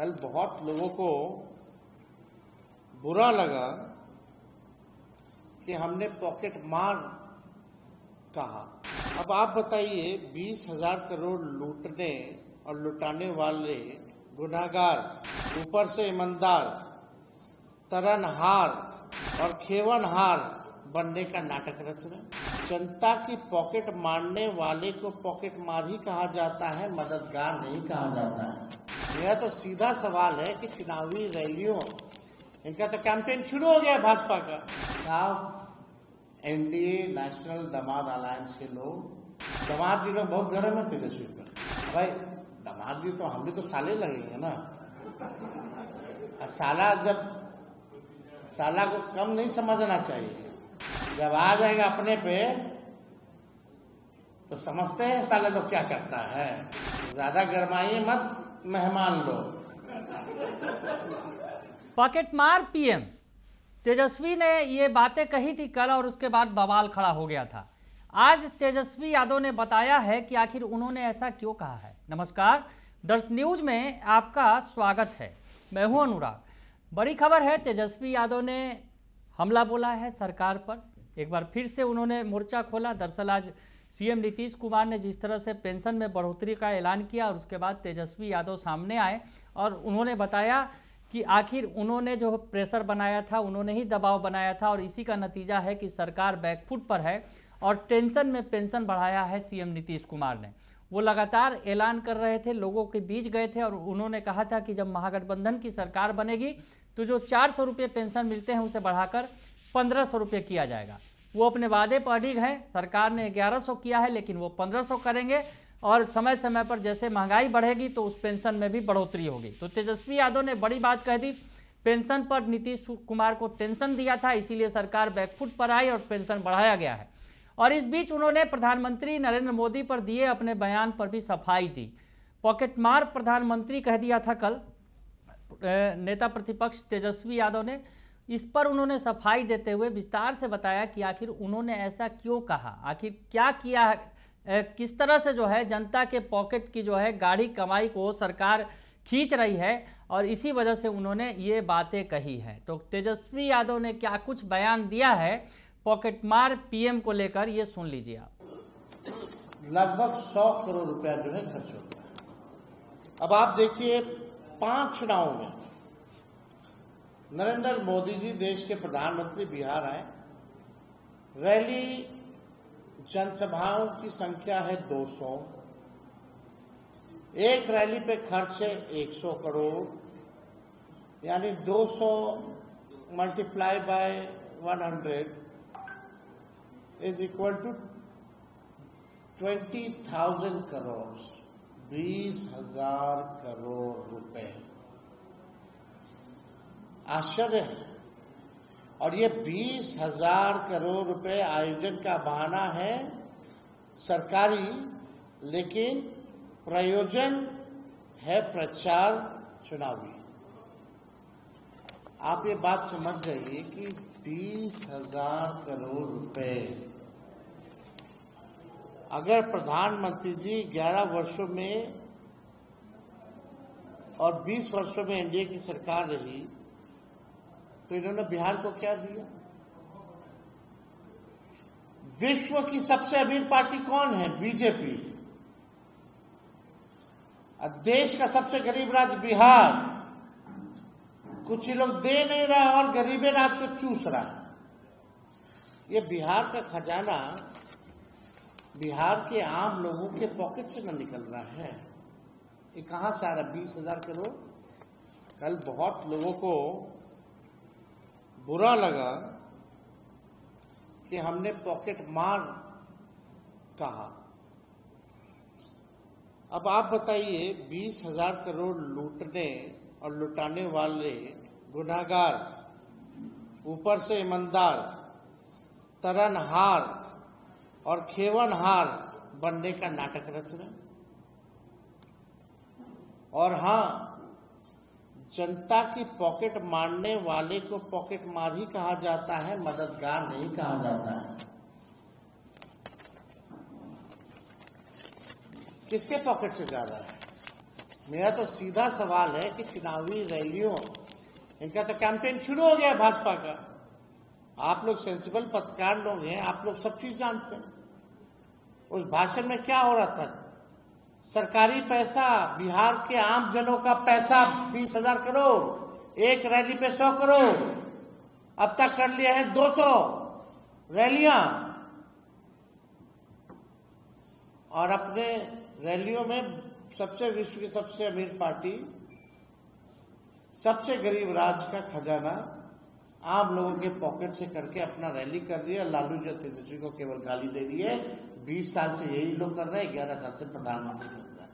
कल बहुत लोगों को बुरा लगा कि हमने पॉकेट मार कहा। अब आप बताइए, 20,000 करोड़ लूटने और लुटाने वाले गुनाहगार ऊपर से ईमानदार तरनहार और खेवनहार बनने का नाटक रच रहे हैं। जनता की पॉकेट मारने वाले को पॉकेट मार ही कहा जाता है, मददगार नहीं कहा जाता है। मेरा तो सीधा सवाल है कि चुनावी रैलियों, इनका तो कैंपेन शुरू हो गया भाजपा का। साफ एनडीए नेशनल दामाद अलायंस के लोग, दामाद जी लोग बहुत गर्म है तेजस्वी पर। भाई दामाद जी तो हम भी तो साले लगेंगे ना। साला को कम नहीं समझना चाहिए। जब आ जाएगा अपने पे तो समझते हैं साले लोग क्या करता है। ज्यादा गरमाइए मत मेहमान लोग। पॉकेट मार पीएम तेजस्वी ने ये बातें कही थी कल और उसके बाद बवाल खड़ा हो गया था। आज तेजस्वी यादव ने बताया है कि आखिर उन्होंने ऐसा क्यों कहा है। नमस्कार, दर्श न्यूज में आपका स्वागत है। मैं हूं अनुराग। बड़ी खबर है, तेजस्वी यादव ने हमला बोला है सरकार पर। एक बार फिर से उन्होंने मोर्चा खोला। दरअसल आज सीएम नीतीश कुमार ने जिस तरह से पेंशन में बढ़ोतरी का ऐलान किया और उसके बाद तेजस्वी यादव सामने आए और उन्होंने बताया कि आखिर उन्होंने जो प्रेशर बनाया था, उन्होंने ही दबाव बनाया था और इसी का नतीजा है कि सरकार बैकफुट पर है और टेंशन में पेंशन बढ़ाया है सीएम नीतीश कुमार ने। वो लगातार ऐलान कर रहे थे, लोगों के बीच गए थे और उन्होंने कहा था कि जब महागठबंधन की सरकार बनेगी तो जो 400 रुपये पेंशन मिलते हैं उसे बढ़ाकर 1500 रुपये किया जाएगा। वो अपने वादे पर अडिग हैं। सरकार ने 1100 किया है लेकिन वो 1500 करेंगे और समय समय पर जैसे महंगाई बढ़ेगी तो उस पेंशन में भी बढ़ोतरी होगी। तो तेजस्वी यादव ने बड़ी बात कह दी। पेंशन पर नीतीश कुमार को टेंशन दिया था, इसीलिए सरकार बैकफुट पर आई और पेंशन बढ़ाया गया है। और इस बीच उन्होंने प्रधानमंत्री नरेंद्र मोदी पर दिए अपने बयान पर भी सफाई दी। पॉकेट मार प्रधानमंत्री कह दिया था कल नेता प्रतिपक्ष तेजस्वी यादव ने। इस पर उन्होंने सफाई देते हुए विस्तार से बताया कि आखिर उन्होंने ऐसा क्यों कहा, आखिर क्या किया, किस तरह से जो है जनता के पॉकेट की जो है गाढ़ी कमाई को सरकार खींच रही है और इसी वजह से उन्होंने ये बातें कही हैं। तो तेजस्वी यादव ने क्या कुछ बयान दिया है पॉकेट मार पीएम को लेकर, ये सुन लीजिए आप। लगभग 100 करोड़ रुपया जो है खर्च होता है। अब आप देखिए, 5 चुनावों में नरेंद्र मोदी जी देश के प्रधानमंत्री बिहार आए। रैली जनसभाओं की संख्या है 200। एक रैली पे खर्च है 100 करोड़, यानी 200 multiply by 100 is equal to 20,000 crore, 20,000 crore रुपए। आश्चर्य है। और ये 20,000 करोड़ रुपए आयोजन का बहाना है सरकारी, लेकिन प्रयोजन है प्रचार चुनावी। आप ये बात समझ जाइए कि 20,000 करोड़ रुपए अगर प्रधानमंत्री जी 11 वर्षों में और 20 वर्षों में एनडीए की सरकार रही तो इन्होंने बिहार को क्या दिया? विश्व की सबसे अमीर पार्टी कौन है? बीजेपी। देश का सबसे गरीब राज्य बिहार, कुछ ही लोग दे नहीं रहा और गरीबे राज को चूस रहा है। ये बिहार का खजाना बिहार के आम लोगों के पॉकेट से न निकल रहा है। ये कहां से आ रहा? 20,000 करोड़। कल बहुत लोगों को बुरा लगा कि हमने पॉकेट मार कहा। अब आप बताइए, 20,000 करोड़ लूटने और लुटाने वाले गुनाहगार ऊपर से ईमानदार तरनहार और खेवनहार बनने का नाटक रच रहे हैं। और हाँ, जनता की पॉकेट मारने वाले को पॉकेट मार ही कहा जाता है, मददगार नहीं कहा जाता है। किसके पॉकेट से जा रहा है? मेरा तो सीधा सवाल है कि चुनावी रैलियों, इनका तो कैंपेन शुरू हो गया भाजपा का। आप लोग सेंसिबल पत्रकार लोग हैं, आप लोग सब चीज जानते हैं। उस भाषण में क्या हो रहा था? सरकारी पैसा, बिहार के आम जनों का पैसा 20,000 करोड़, एक रैली पे 100 करोड़, अब तक कर लिया है 200 रैलियां, और अपने रैलियों में सबसे विश्व की सबसे अमीर पार्टी, सबसे गरीब राज्य का खजाना आम लोगों के पॉकेट से करके अपना रैली कर रही है। लालू जी तेजस्वी को केवल गाली दे रही है। 20 साल से यही लोग कर रहे हैं, 11 साल से प्रधानमंत्री कर रहा है।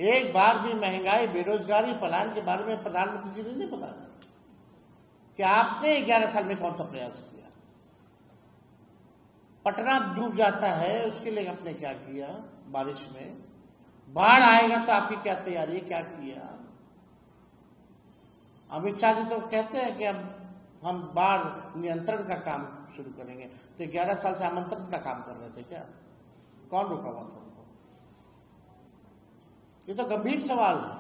एक बार भी महंगाई, बेरोजगारी, पलायन के बारे में प्रधानमंत्री जी ने नहीं बताया कि आपने 11 साल में कौन सा प्रयास किया। पटना डूब जाता है, उसके लिए आपने क्या किया? बारिश में बाढ़ आएगा तो आपकी क्या तैयारी, क्या किया? अमित शाह जी तो कहते हैं कि अब हम बाढ़ नियंत्रण का काम शुरू करेंगे, तो 11 साल से आमंत्रण का काम कर रहे थे क्या? कौन रुका हुआ था उनको? ये तो गंभीर सवाल है।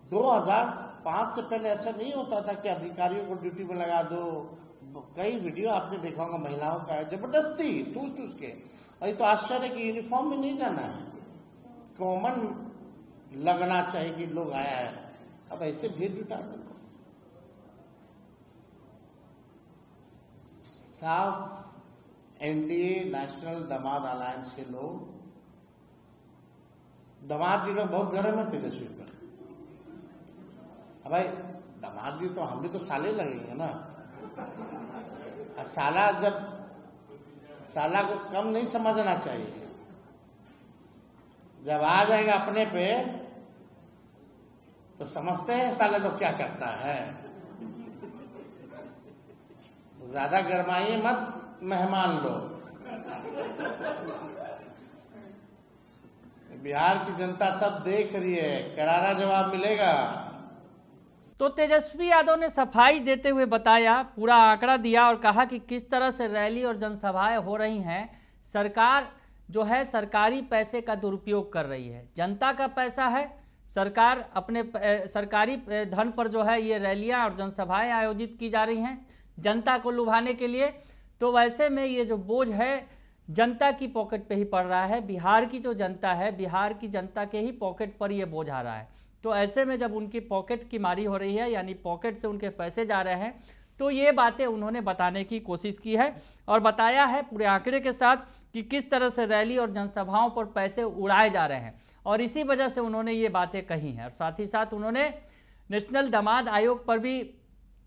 2005 से पहले ऐसा नहीं होता था कि अधिकारियों को ड्यूटी में लगा दो। कई वीडियो आपने देखा होगा महिलाओं का है, जबरदस्ती चूस चूस के। और ये तो आश्चर्य कि यूनिफॉर्म में नहीं जाना है, कॉमन लगना चाहिए कि लोग आया है। अब ऐसे भीड़ जुटा दो। साफ एनडीए नेशनल दामाद अलायंस के लोग, दामाद जी लोग बहुत गर्म है तेजस्वी पर। अब भाई दामाद जी तो, हम भी तो साले लगेंगे ना। साला को कम नहीं समझना चाहिए। जब आ जाएगा अपने पे तो समझते हैं साले लोग क्या करता है। ज्यादा गरमाइए मत मेहमान लोग। बिहार की जनता सब देख रही है, करारा जवाब मिलेगा। तो तेजस्वी यादव ने सफाई देते हुए बताया, पूरा आंकड़ा दिया और कहा कि किस तरह से रैली और जनसभाएं हो रही हैं। सरकार जो है सरकारी पैसे का दुरुपयोग कर रही है, जनता का पैसा है, सरकार अपने सरकारी धन पर जो है ये रैलियां और जनसभाएं आयोजित की जा रही हैं जनता को लुभाने के लिए। तो वैसे में ये जो बोझ है जनता की पॉकेट पे ही पड़ रहा है। बिहार की जो जनता है, बिहार की जनता के ही पॉकेट पर ये बोझ आ रहा है। तो ऐसे में जब उनकी पॉकेट की मारी हो रही है, यानी पॉकेट से उनके पैसे जा रहे हैं, तो ये बातें उन्होंने बताने की कोशिश की है और बताया है पूरे आंकड़े के साथ कि किस तरह से रैली और जनसभाओं पर पैसे उड़ाए जा रहे हैं। और इसी वजह से उन्होंने ये बातें कही हैं। और साथ ही साथ उन्होंने नेशनल दामाद आयोग पर भी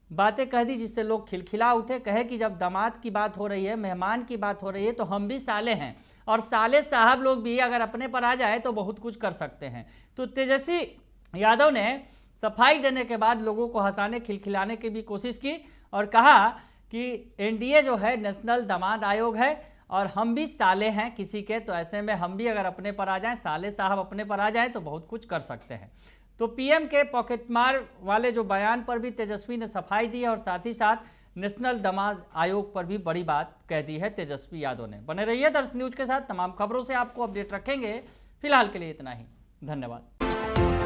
बातें कह दी, जिससे लोग खिलखिला उठे। कहे कि जब दामाद की बात हो रही है, मेहमान की बात हो रही है, तो हम भी साले हैं और साले साहब लोग भी अगर अपने पर आ जाए तो बहुत कुछ कर सकते हैं। तो तेजस्वी यादव ने सफाई देने के बाद लोगों को हंसाने खिलखिलाने की भी कोशिश की और कहा कि एनडीए जो है नेशनल दामाद आयोग है और हम भी साले हैं किसी के, तो ऐसे में हम भी अगर अपने पर आ जाएं, साले साहब अपने पर आ जाएं तो बहुत कुछ कर सकते हैं। तो पीएम के पॉकेटमार वाले जो बयान पर भी तेजस्वी ने सफाई दी और साथ ही साथ नेशनल दामाद आयोग पर भी बड़ी बात कह दी है तेजस्वी यादव ने। बने रहिए दर्श न्यूज के साथ, तमाम खबरों से आपको अपडेट रखेंगे। फिलहाल के लिए इतना ही, धन्यवाद।